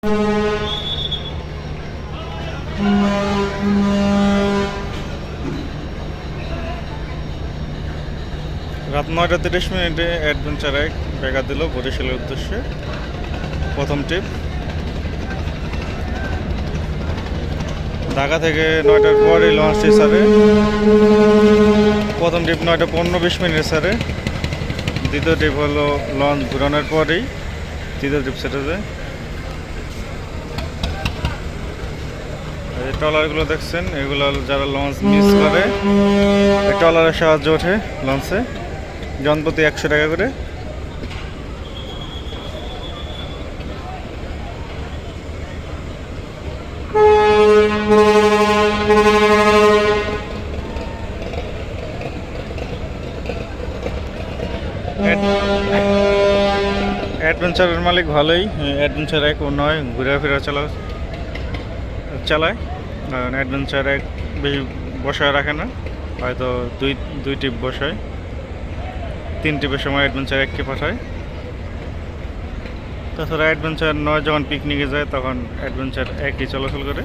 রাত 9:30 অ্যাডভেঞ্চার এক দেখা দিল বরিশালের উদ্দেশ্যে। প্রথম ট্রিপ ঢাকা থেকে 9টার পরে লঞ্চটি ছাড়ে। প্রথম ট্রিপ 9:15-20 ছাড়ে। দ্বিতীয় ট্রিপ হলো লঞ্চ ঘুরানোর পরেই তৃতীয় ট্রিপ ছেড়ে যায়। এই ট্রলারগুলো দেখছেন, এগুলো যারা লঞ্চ মিস করে এই ট্রলারের সাহায্যে ওঠে লঞ্চে, জনপ্রতি 100 টাকা করে। অ্যাডভেঞ্চারের মালিক ভালোই, অ্যাডভেঞ্চার এক নয় ঘুরে চালায়। কারণ অ্যাডভেঞ্চার এক বেশি বসায় রাখে না, হয়তো দুই ট্রিপ বসায়। 3 ট্রিপের সময় অ্যাডভেঞ্চার এককে পাঠায়। তাছাড়া অ্যাডভেঞ্চার 9 যখন পিকনিকে যায় তখন অ্যাডভেঞ্চার একই চলাচল করে।